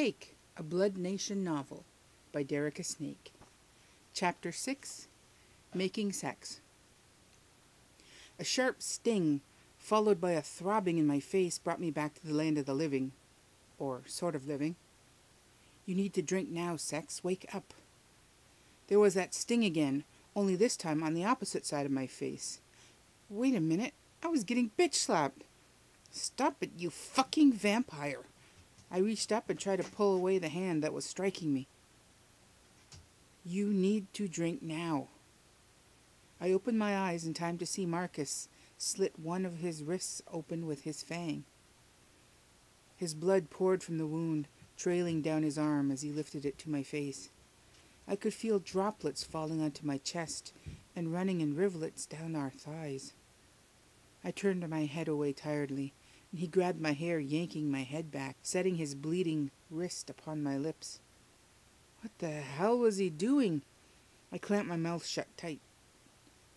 Cake, a Blood Nation novel by Derek Snake. Chapter 6, Making Sex. A sharp sting, followed by a throbbing in my face, brought me back to the land of the living. Or sort of living. You need to drink now, Sex. Wake up. There was that sting again, only this time on the opposite side of my face. Wait a minute. I was getting bitch slapped. Stop it, you fucking vampire. I reached up and tried to pull away the hand that was striking me. You need to drink now. I opened my eyes in time to see Marcus slit one of his wrists open with his fang. His blood poured from the wound, trailing down his arm as he lifted it to my face. I could feel droplets falling onto my chest and running in rivulets down our thighs. I turned my head away tiredly, and he grabbed my hair, yanking my head back, setting his bleeding wrist upon my lips. What the hell was he doing? I clamped my mouth shut tight.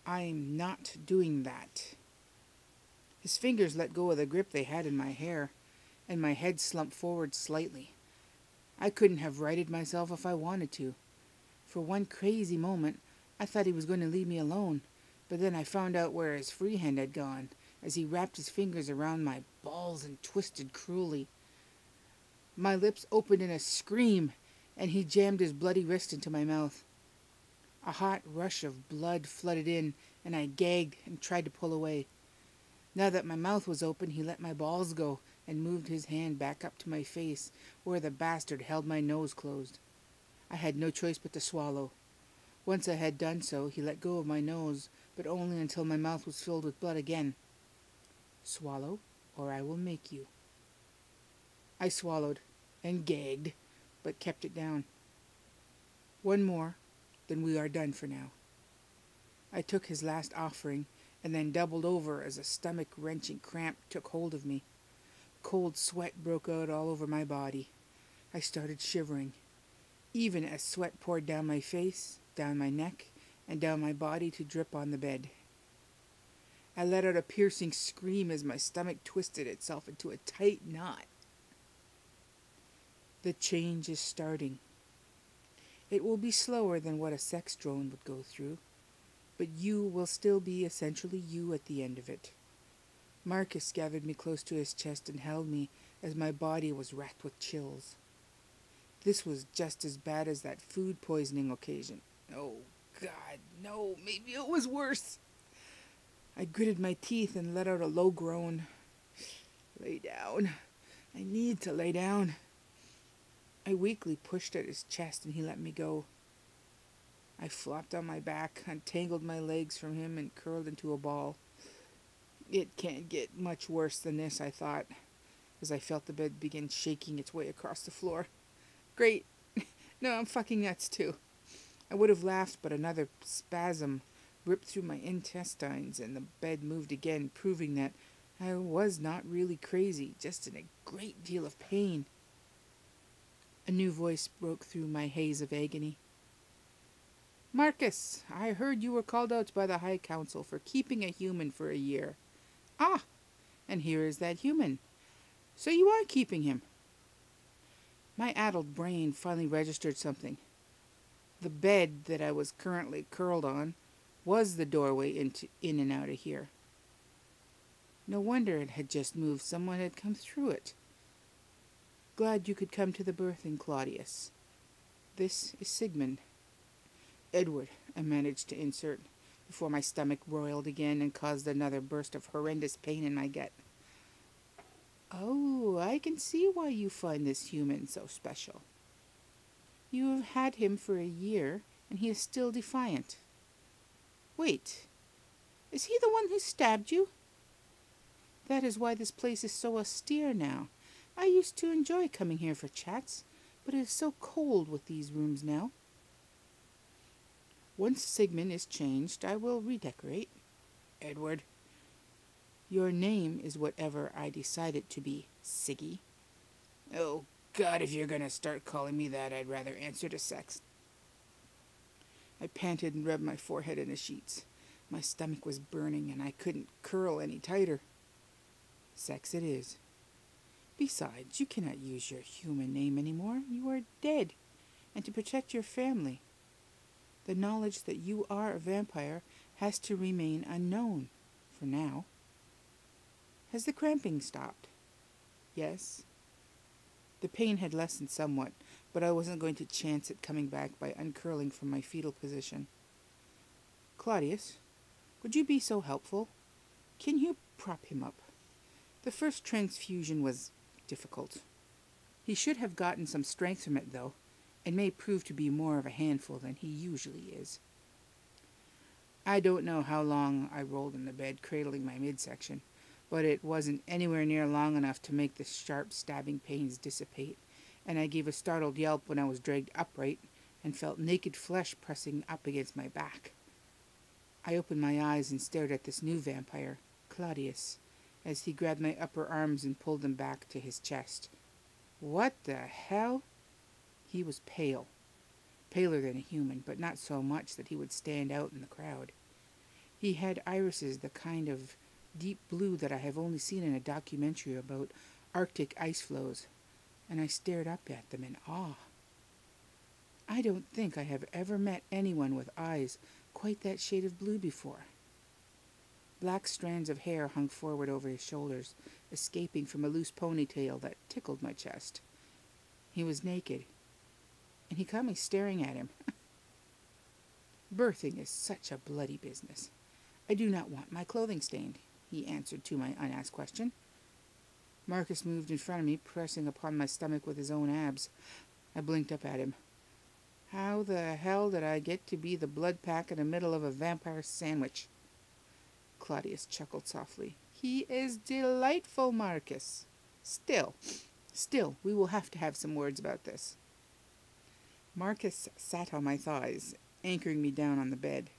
I'm not doing that. His fingers let go of the grip they had in my hair, and my head slumped forward slightly. I couldn't have righted myself if I wanted to. For one crazy moment, I thought he was going to leave me alone, but then I found out where his free hand had gone, as he wrapped his fingers around my balls and twisted cruelly. My lips opened in a scream, and he jammed his bloody wrist into my mouth. A hot rush of blood flooded in, and I gagged and tried to pull away. Now that my mouth was open, he let my balls go and moved his hand back up to my face, where the bastard held my nose closed. I had no choice but to swallow. Once I had done so, he let go of my nose, but only until my mouth was filled with blood again. Swallow, or I will make you. I swallowed and gagged, but kept it down. One more, then we are done for now. I took his last offering, and then doubled over as a stomach-wrenching cramp took hold of me. Cold sweat broke out all over my body. I started shivering, even as sweat poured down my face, down my neck, and down my body to drip on the bed. I let out a piercing scream as my stomach twisted itself into a tight knot. The change is starting. It will be slower than what a sex drone would go through, but you will still be essentially you at the end of it. Marcus gathered me close to his chest and held me as my body was racked with chills. This was just as bad as that food poisoning occasion. Oh, God, no, maybe it was worse. I gritted my teeth and let out a low groan. Lay down. I need to lay down. I weakly pushed at his chest and he let me go. I flopped on my back, untangled my legs from him, and curled into a ball. It can't get much worse than this, I thought, as I felt the bed begin shaking its way across the floor. Great. No, I'm fucking nuts too. I would have laughed, but another spasm ripped through my intestines, and the bed moved again, proving that I was not really crazy, just in a great deal of pain. A new voice broke through my haze of agony. Marcus, I heard you were called out by the High Council for keeping a human for a year. Ah, and here is that human. So you are keeping him. My addled brain finally registered something. The bed that I was currently curled on was the doorway in and out of here. No wonder it had just moved. Someone had come through it. Glad you could come to the birthing, Claudius. This is Sigmund. Edward, I managed to insert, before my stomach roiled again and caused another burst of horrendous pain in my gut. Oh, I can see why you find this human so special. You have had him for a year, and he is still defiant. Wait, is he the one who stabbed you? That is why this place is so austere now. I used to enjoy coming here for chats, but it is so cold with these rooms now. Once Sigmund is changed, I will redecorate. Edward. Your name is whatever I decide it to be, Siggy. Oh, God, if you're going to start calling me that, I'd rather answer to Sex. I panted and rubbed my forehead in the sheets. My stomach was burning, and I couldn't curl any tighter. Sex it is. Besides, you cannot use your human name anymore. You are dead. And to protect your family, the knowledge that you are a vampire has to remain unknown, for now. Has the cramping stopped? Yes. The pain had lessened somewhat, but I wasn't going to chance it coming back by uncurling from my fetal position. Claudius, would you be so helpful? Can you prop him up? The first transfusion was difficult. He should have gotten some strength from it, though, and may prove to be more of a handful than he usually is. I don't know how long I rolled in the bed, cradling my midsection, but it wasn't anywhere near long enough to make the sharp stabbing pains dissipate, and I gave a startled yelp when I was dragged upright and felt naked flesh pressing up against my back. I opened my eyes and stared at this new vampire, Claudius, as he grabbed my upper arms and pulled them back to his chest. What the hell? He was pale. Paler than a human, but not so much that he would stand out in the crowd. He had irises the kind of deep blue that I have only seen in a documentary about Arctic ice flows, and I stared up at them in awe. I don't think I have ever met anyone with eyes quite that shade of blue before. Black strands of hair hung forward over his shoulders, escaping from a loose ponytail that tickled my chest. He was naked, and he caught me staring at him. Birthing is such a bloody business. I do not want my clothing stained, he answered to my unasked question. Marcus moved in front of me, pressing upon my stomach with his own abs. I blinked up at him. How the hell did I get to be the blood pack in the middle of a vampire sandwich? Claudius chuckled softly. He is delightful, Marcus. Still, we will have to have some words about this. Marcus sat on my thighs, anchoring me down on the bed.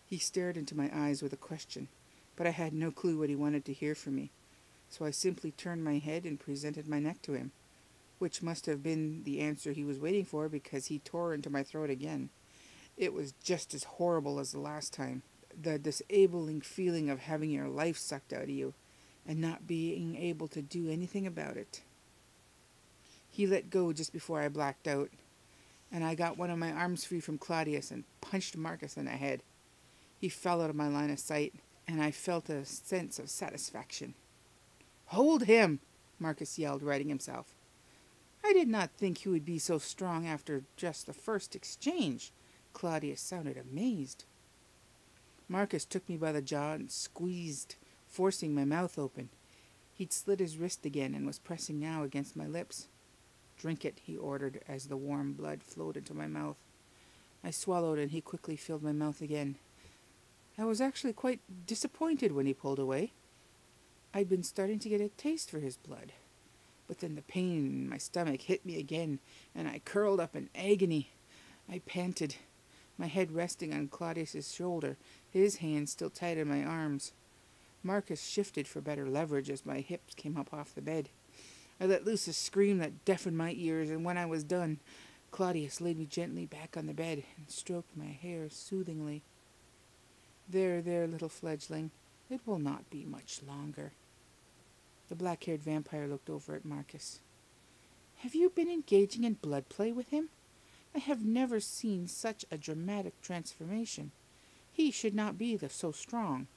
He stared into my eyes with a question, but I had no clue what he wanted to hear from me, so I simply turned my head and presented my neck to him, which must have been the answer he was waiting for, because he tore into my throat again. It was just as horrible as the last time, the disabling feeling of having your life sucked out of you and not being able to do anything about it. He let go just before I blacked out, and I got one of my arms free from Claudius and punched Marcus in the head. He fell out of my line of sight, and I felt a sense of satisfaction. "Hold him!" Marcus yelled, righting himself. I did not think he would be so strong after just the first exchange. Claudius sounded amazed. Marcus took me by the jaw and squeezed, forcing my mouth open. He'd slit his wrist again and was pressing now against my lips. "Drink it," he ordered as the warm blood flowed into my mouth. I swallowed, and he quickly filled my mouth again. I was actually quite disappointed when he pulled away. I'd been starting to get a taste for his blood. But then the pain in my stomach hit me again, and I curled up in agony. I panted, my head resting on Claudius's shoulder, his hands still tight in my arms. Marcus shifted for better leverage as my hips came up off the bed. I let loose a scream that deafened my ears, and when I was done, Claudius laid me gently back on the bed and stroked my hair soothingly. There, little fledgling. It will not be much longer." The black-haired vampire looked over at Marcus. "Have you been engaging in blood play with him? I have never seen such a dramatic transformation. He should not be so strong.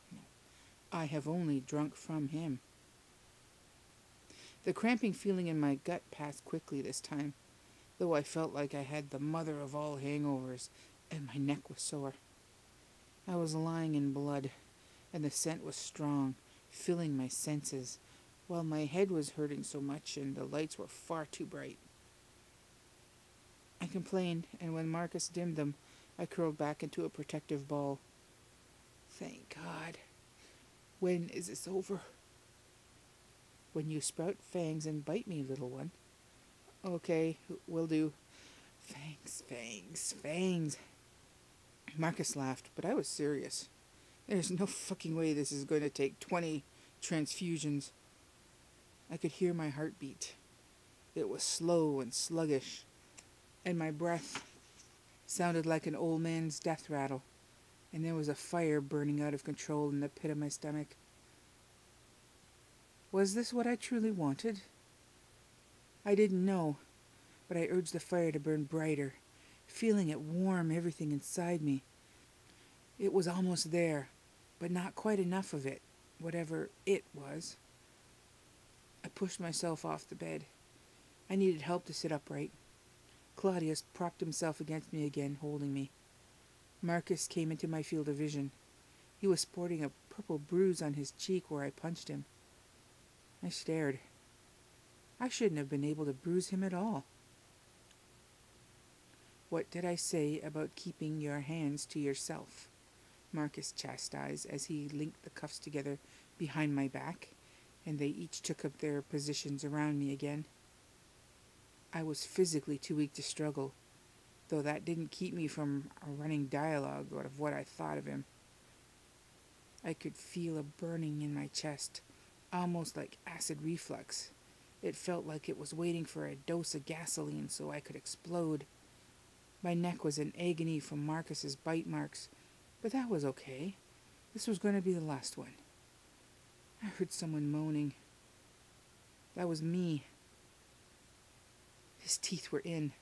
I have only drunk from him." The cramping feeling in my gut passed quickly this time, though I felt like I had the mother of all hangovers, and my neck was sore. I was lying in blood, and the scent was strong, filling my senses, while my head was hurting so much and the lights were far too bright. I complained, and when Marcus dimmed them, I curled back into a protective ball. Thank God. When is this over? "When you sprout fangs and bite me, little one." "Okay, will do." Fangs. Marcus laughed, but I was serious. There's no fucking way this is going to take 20 transfusions. I could hear my heartbeat. It was slow and sluggish, and my breath sounded like an old man's death rattle, and there was a fire burning out of control in the pit of my stomach. Was this what I truly wanted? I didn't know, but I urged the fire to burn brighter, feeling it warm everything inside me. It was almost there, but not quite enough of it, whatever it was. I pushed myself off the bed. I needed help to sit upright. Claudius propped himself against me again, holding me. Marcus came into my field of vision. He was sporting a purple bruise on his cheek where I punched him. I stared. I shouldn't have been able to bruise him at all. "What did I say about keeping your hands to yourself?" Marcus chastised as he linked the cuffs together behind my back, and they each took up their positions around me again. I was physically too weak to struggle, though that didn't keep me from a running dialogue out of what I thought of him. I could feel a burning in my chest, almost like acid reflux. It felt like it was waiting for a dose of gasoline so I could explode. My neck was in agony from Marcus's bite marks, but that was okay. This was going to be the last one. I heard someone moaning. That was me. His teeth were in,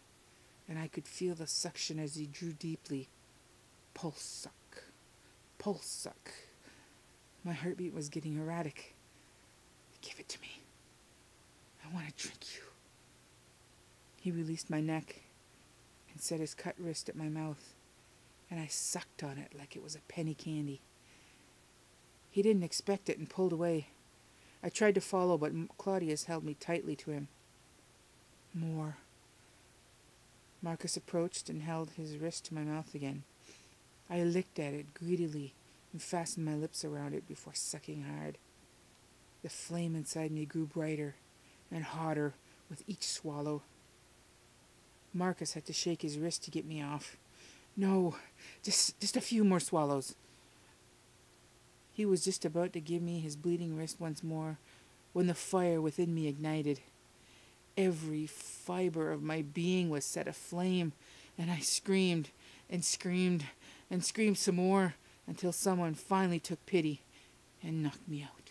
and I could feel the suction as he drew deeply. Pulse suck. Pulse suck. My heartbeat was getting erratic. "Give it to me. I want to drink you." He released my neck and set his cut wrist at my mouth, and I sucked on it like it was a penny candy. He didn't expect it and pulled away. I tried to follow, but Claudius held me tightly to him. "More." Marcus approached and held his wrist to my mouth again. I licked at it greedily and fastened my lips around it before sucking hard. The flame inside me grew brighter and hotter with each swallow. Marcus had to shake his wrist to get me off. "No, just a few more swallows." He was just about to give me his bleeding wrist once more when the fire within me ignited. Every fiber of my being was set aflame, and I screamed and screamed and screamed some more until someone finally took pity and knocked me out.